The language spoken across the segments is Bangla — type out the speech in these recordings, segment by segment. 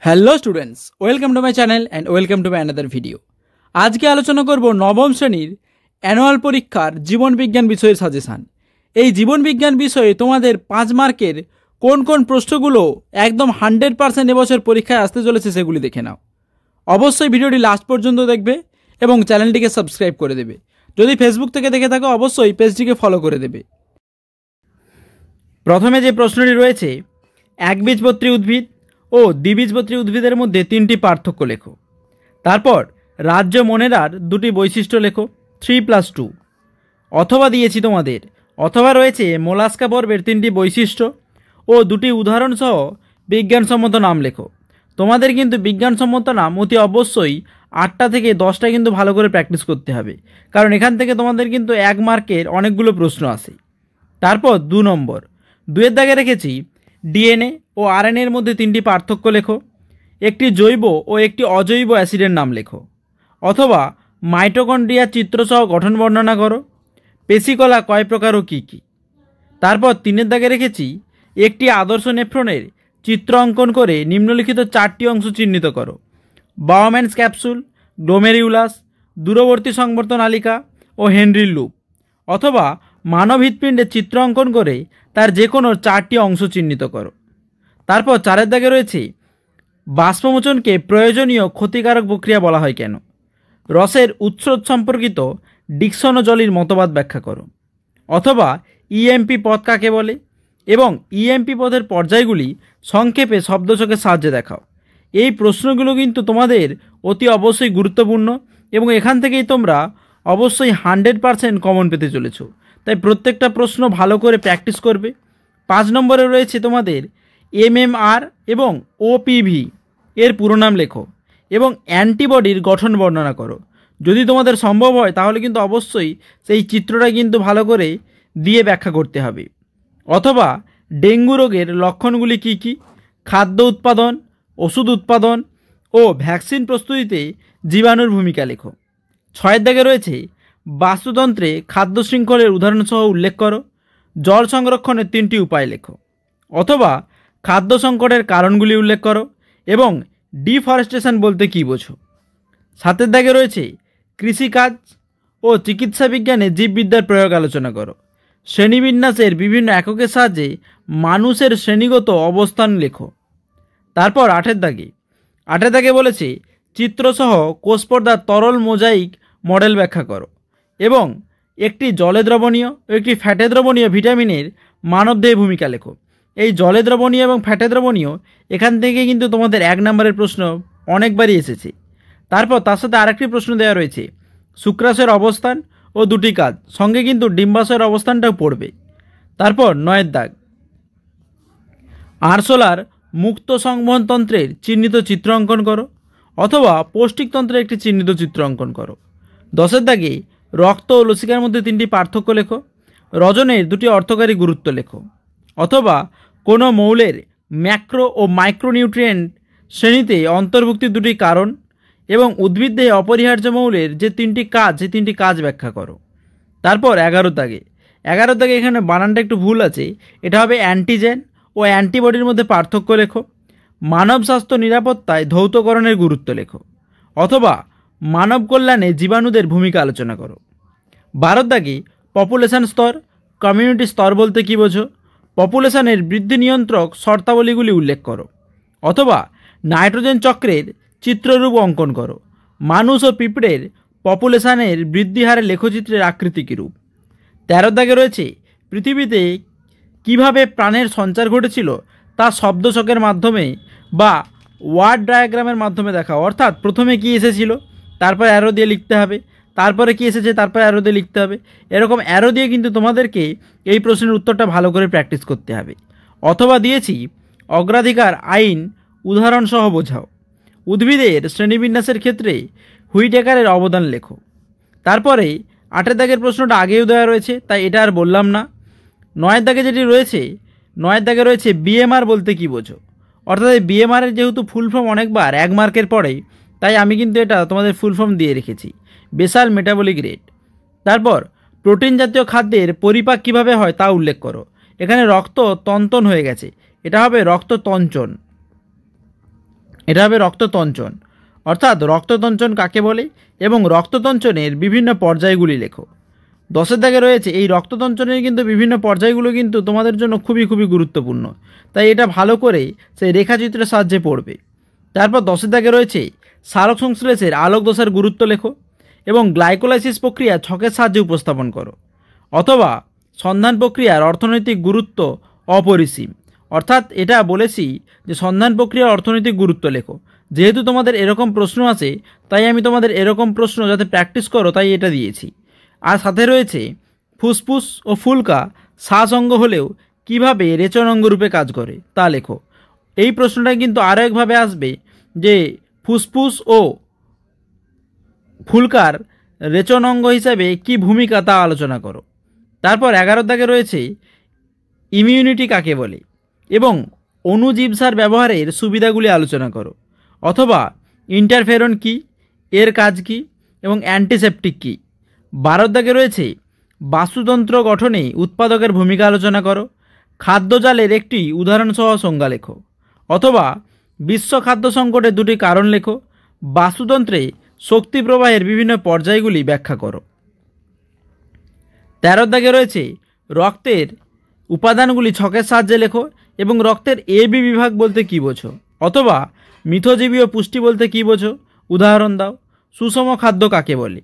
Hello students, welcome to my channel and welcome to my another video. আজকে আলোচনা করব নবম শ্রেণীর অ্যানুয়াল পরীক্ষার জীবন বিজ্ঞান বিষয়ের সাজেশান। এই জীবন বিজ্ঞান বিষয়ে তোমাদের 5 মার্কের কোন কোন প্রশ্নগুলো একদম 100% এবছর পরীক্ষায় আসতে চলেছে সেগুলি দেখে নাও। অবশ্যই ভিডিওটি লাস্ট পর্যন্ত দেখবে এবং চ্যানেলটিকে সাবস্ক্রাইব করে দেবে। যদি ফেসবুক থেকে দেখে থাকো অবশ্যই পেজটিকে ফলো করে দেবে। প্রথমে যে প্রশ্নটি রয়েছে, একবীজপত্রী উদ্ভিদ ও দ্বিবীজপত্রী উদ্ভিদের মধ্যে 3টি পার্থক্য লেখো। তারপর রাজ্য মনেরার 2টি বৈশিষ্ট্য লেখো 3+2। অথবা দিয়েছি তোমাদের, অথবা রয়েছে মোলাস্কা পর্বের 3টি বৈশিষ্ট্য ও 2টি উদাহরণ সহ বিজ্ঞানসম্মত নাম লেখো। তোমাদের কিন্তু বিজ্ঞানসম্মত নাম অতি অবশ্যই 8টা থেকে 10টা কিন্তু ভালো করে প্র্যাকটিস করতে হবে, কারণ এখান থেকে তোমাদের কিন্তু 1 মার্কের অনেকগুলো প্রশ্ন আসে। তারপর 2 নম্বর, 2-এর দাগে রেখেছি ডিএনএ ও আরএনএর মধ্যে 3টি পার্থক্য লেখো। একটি জৈব ও একটি অজৈব অ্যাসিডের নাম লেখো। অথবা মাইটোকন্ড্রিয়ার চিত্রসহ গঠন বর্ণনা করো। পেশিকলা কয় প্রকার ও কী কী। তারপর 3-এর দাগে রেখেছি একটি আদর্শ নেফ্রনের চিত্র অঙ্কন করে নিম্নলিখিত 4টি অংশ চিহ্নিত করো: বাউম্যানস ক্যাপসুল, গ্লোমেরিউলাস, দূরবর্তী সংবর্ত নালিকা ও হেনরির লুপ। অথবা মানব হৃৎপিণ্ডের চিত্র অঙ্কন করে তার যে কোনো 4টি অংশ চিহ্নিত করো। তারপর 4-এর দাগে রয়েছে বাষ্পমোচনকে প্রয়োজনীয় ক্ষতিকারক প্রক্রিয়া বলা হয় কেন। রসের উৎস সম্পর্কিত ডিকসন ও জলির মতবাদ ব্যাখ্যা করো। অথবা ইএমপি পদ কাকে বলে এবং ইএমপি পদের পর্যায়গুলি সংক্ষেপে শব্দচকের সাহায্যে দেখাও। এই প্রশ্নগুলো কিন্তু তোমাদের অতি অবশ্যই গুরুত্বপূর্ণ এবং এখান থেকেই তোমরা অবশ্যই 100% কমন পেতে চলেছো। তাই প্রত্যেকটা প্রশ্ন ভালো করে প্র্যাকটিস করবে। 5 নম্বরে রয়েছে তোমাদের এমএমআর এবং ওপিভি এর পুরো নাম লেখো এবং অ্যান্টিবডির গঠন বর্ণনা করো। যদি তোমাদের সম্ভব হয় তাহলে কিন্তু অবশ্যই সেই চিত্রটা কিন্তু ভালো করে দিয়ে ব্যাখ্যা করতে হবে। অথবা ডেঙ্গু রোগের লক্ষণগুলি কী কী, খাদ্য উৎপাদন, ওষুধ উৎপাদন ও ভ্যাকসিন প্রস্তুতিতে জীবাণুর ভূমিকা লেখো। 6-এর দাগে রয়েছে বাস্তুতন্ত্রে খাদ্য শৃঙ্খলের উদাহরণসহ উল্লেখ করো। জল সংরক্ষণের 3টি উপায় লেখো। অথবা খাদ্য সংকটের কারণগুলি উল্লেখ করো এবং ডিফরেস্টেশন বলতে কী বোঝো। 7-এর দাগে রয়েছে কৃষিকাজ ও চিকিৎসা বিজ্ঞানে জীববিদ্যার প্রয়োগ আলোচনা করো। শ্রেণীবিন্যাসের বিভিন্ন এককের সাহায্যে মানুষের শ্রেণীগত অবস্থান লেখো। তারপর 8-এর দাগে বলেছে চিত্রসহ কোষপর্দার তরল মোজাইক মডেল ব্যাখ্যা করো এবং একটি জলে দ্রবণীয় ও একটি ফ্যাটে দ্রবণীয় ভিটামিনের মানবদেহে ভূমিকা লেখো। এই জলে দ্রবণীয় এবং ফ্যাটে দ্রবণীয় এখান থেকে কিন্তু তোমাদের 1 নম্বরের প্রশ্ন অনেকবারই এসেছে। তারপর তার সাথে আরেকটি প্রশ্ন দেওয়া রয়েছে শুক্রাশয়ের অবস্থান ও 2টি কাজ, সঙ্গে কিন্তু ডিম্বাশয়ের অবস্থানটাও পড়বে। তারপর 9-এর দাগ, আরশোলার মুক্ত সংবহনতন্ত্রের চিহ্নিত চিত্র অঙ্কন করো অথবা পৌষ্টিকতন্ত্রের একটি চিহ্নিত চিত্র অঙ্কন করো। 10-এর দাগে রক্ত ও লসিকার মধ্যে 3টি পার্থক্য লেখো। রজনের 2টি অর্থকারী গুরুত্ব লেখো। অথবা কোনো মৌলের ম্যাক্রো ও মাইক্রোনিউট্রিয়েন্ট শ্রেণীতে অন্তর্ভুক্তির 2টি কারণ এবং উদ্ভিদদেহে অপরিহার্য মৌলের যে 3টি কাজ, সেই 3টি কাজ ব্যাখ্যা করো। তারপর 11-এর দাগে এখানে বানানটা একটু ভুল আছে, এটা হবে অ্যান্টিজেন ও অ্যান্টিবডির মধ্যে পার্থক্য লেখো। মানব স্বাস্থ্য নিরাপত্তায় ধৌতকরণের গুরুত্ব লেখো। অথবা মানব কল্যাণে জীবাণুদের ভূমিকা আলোচনা করো। 12-এর দাগে পপুলেশন স্তর, কমিউনিটি স্তর বলতে কী বোঝো। পপুলেশনের বৃদ্ধি নিয়ন্ত্রক শর্তাবলীগুলি উল্লেখ করো। অথবা নাইট্রোজেন চক্রের চিত্ররূপ অঙ্কন করো। মানুষ ও পিঁপড়ের পপুলেশনের বৃদ্ধি হারে লেখচিত্রের আকৃতি কীরূপ। 13-এর দাগে রয়েছে পৃথিবীতে কিভাবে প্রাণের সঞ্চার ঘটেছিল তা শব্দচকের মাধ্যমে বা ওয়ার্ড ডায়াগ্রামের মাধ্যমে দেখা। অর্থাৎ প্রথমে কি এসেছিল, তারপর অ্যারো দিয়ে লিখতে হবে, তারপরে কি এসেছে, তারপর অ্যারো দিয়ে লিখতে হবে। এরকম অ্যারো দিয়ে কিন্তু তোমাদেরকে এই প্রশ্নের উত্তরটা ভালো করে প্র্যাকটিস করতে হবে। অথবা দিয়েছি অগ্রাধিকার আইন উদাহরণ সহ বোঝাও। উদ্ভিদের শ্রেণীবিন্যাসের ক্ষেত্রে হুইটেকারের অবদান লেখো। তারপরে 8-এর দাগের প্রশ্নটা আগেও দেওয়া রয়েছে, তাই এটা আর বললাম না। 9-এর দাগে যেটি রয়েছে, 9-এর দাগে রয়েছে বিএমআর বলতে কী বোঝো। অর্থাৎ এই বিএমআরের যেহেতু ফুল ফর্ম অনেকবার 1 মার্কের পরেই, তাই আমি কিন্তু এটা তোমাদের ফুল ফর্ম দিয়ে রেখেছি, বেসাল মেটাবলিক রেট। তারপর প্রোটিন জাতীয় খাদ্যের পরিপাক কীভাবে হয় তা উল্লেখ করো। এখানে রক্ত তন্তন হয়ে গেছে, এটা হবে রক্ত তঞ্চন। এটা হবে রক্ততঞ্চন। অর্থাৎ রক্ততঞ্চন কাকে বলে এবং রক্ততঞ্চনের বিভিন্ন পর্যায়গুলি লেখো। 10 দাগে রয়েছে এই রক্ততঞ্চনের কিন্তু বিভিন্ন পর্যায়গুলো কিন্তু তোমাদের জন্য খুবই খুবই গুরুত্বপূর্ণ, তাই এটা ভালো করে সেই রেখাচিত্রের সাহায্যে পড়বে। তারপর 10 দাগে রয়েছে সালোক সংশ্লেষের আলোক দশার গুরুত্ব লেখো এবং গ্লাইকোলাইসিস প্রক্রিয়া ছকের সাহায্যে উপস্থাপন করো, অথবা সন্ধান প্রক্রিয়ার অর্থনৈতিক গুরুত্ব অপরিসীম। অর্থাৎ এটা বলেছি যে সন্ধান প্রক্রিয়ার অর্থনৈতিক গুরুত্ব লেখো। যেহেতু তোমাদের এরকম প্রশ্ন আসে তাই আমি তোমাদের এরকম প্রশ্ন যাতে প্র্যাকটিস করো তাই এটা দিয়েছি। আর সাথে রয়েছে ফুসফুস ও ফুলকা শ্বাস অঙ্গ হলেও কিভাবে রেচন অঙ্গ রূপে কাজ করে তা লেখো। এই প্রশ্নটা কিন্তু আরও একভাবে আসবে যে ফুসফুস ও ফুলকার রেচন অঙ্গ হিসাবে কি ভূমিকা তা আলোচনা করো। তারপর 11 দাগে রয়েছে ইমিউনিটি কাকে বলে এবং অণুজীবসার ব্যবহারের সুবিধাগুলি আলোচনা করো, অথবা ইন্টারফেরন কি, এর কাজ কি এবং অ্যান্টিসেপটিক কি। 12 দাগে রয়েছে বাস্তুতন্ত্র গঠনে উৎপাদকের ভূমিকা আলোচনা করো, খাদ্যজালের একটি উদাহরণসহ সংজ্ঞা লেখো, অথবা বিশ্ব খাদ্য সংকটের দুটি কারণ লেখো, বাস্তুতন্ত্রে শক্তি প্রবাহের বিভিন্ন পর্যায়গুলি ব্যাখ্যা করো। 13 দাগে রয়েছে রক্তের উপাদানগুলি ছকের সাহায্যে লেখো এবং রক্তের AB বিভাগ বলতে কী বোঝো, অথবা মিথজীবী ও পুষ্টি বলতে কী বোঝো, উদাহরণ দাও। সুষম খাদ্য কাকে বলে।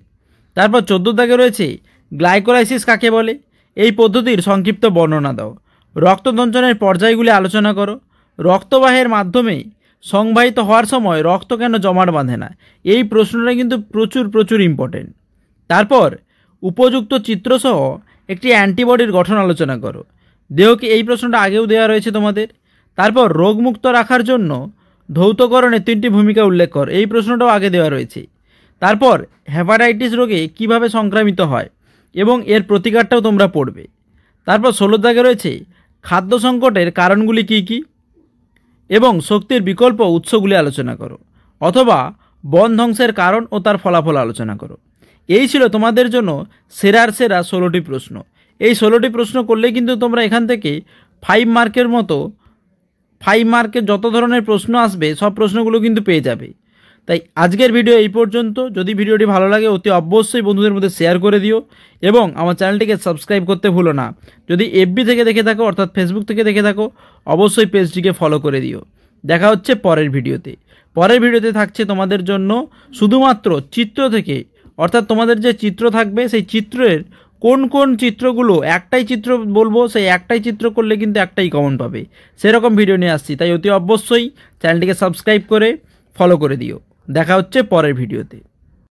তারপর 14 দাগে রয়েছে গ্লাইকোলাইসিস কাকে বলে, এই পদ্ধতির সংক্ষিপ্ত বর্ণনা দাও। রক্ততঞ্চনের পর্যায়গুলি আলোচনা করো। রক্তবাহের মাধ্যমে সংবাহিত হওয়ার সময় রক্ত কেন জমাট বাঁধে না, এই প্রশ্নটা কিন্তু প্রচুর ইম্পর্টেন্ট। তারপর উপযুক্ত চিত্রসহ একটি অ্যান্টিবডির গঠন আলোচনা করো। দেহকে এই প্রশ্নটা আগেও দেওয়া রয়েছে তোমাদের। তারপর রোগমুক্ত রাখার জন্য ধৌতকরণের 3টি ভূমিকা উল্লেখ কর, এই প্রশ্নটাও আগে দেওয়া রয়েছে। তারপর হেপাটাইটিস রোগে কিভাবে সংক্রামিত হয় এবং এর প্রতিকারটাও তোমরা পড়বে। তারপর 16 দাগে রয়েছে খাদ্য সংকটের কারণগুলি কী কী এবং শক্তির বিকল্প উৎসগুলি আলোচনা করো, অথবা বন ধ্বংসের কারণ ও তার ফলাফল আলোচনা করো। এই ছিল তোমাদের জন্য সেরার সেরা 16টি প্রশ্ন। এই 16টি প্রশ্ন করলে কিন্তু তোমরা এখান থেকে 5 মার্কের মতো 5 মার্কের যত ধরনের প্রশ্ন আসবে সব প্রশ্নগুলো কিন্তু পেয়ে যাবে। তাই আজকের ভিডিও এই পর্যন্ত। যদি ভিডিওটি ভালো লাগে অতি অবশ্যই বন্ধুদের মধ্যে শেয়ার করে দিও এবং আমার চ্যানেলটিকে সাবস্ক্রাইব করতে ভুলো না। যদি FB থেকে দেখে থাকো অর্থাৎ ফেসবুক থেকে দেখে থাকো অবশ্যই পেজটিকে ফলো করে দিও। দেখা হচ্ছে পরের ভিডিওতে। পরের ভিডিওতে থাকছে তোমাদের জন্য শুধুমাত্র চিত্র থেকে, অর্থাৎ তোমাদের যে চিত্র থাকবে সেই চিত্রের কোন কোন চিত্রগুলো, একটাই চিত্র বলবো, সেই একটাই চিত্র করলে কিন্তু একটাই কমন পাবে, সেরকম ভিডিও নিয়ে আসছি। তাই অতি অবশ্যই চ্যানেলটিকে সাবস্ক্রাইব করে ফলো করে দিও। দেখা হচ্ছে পরের ভিডিওতে।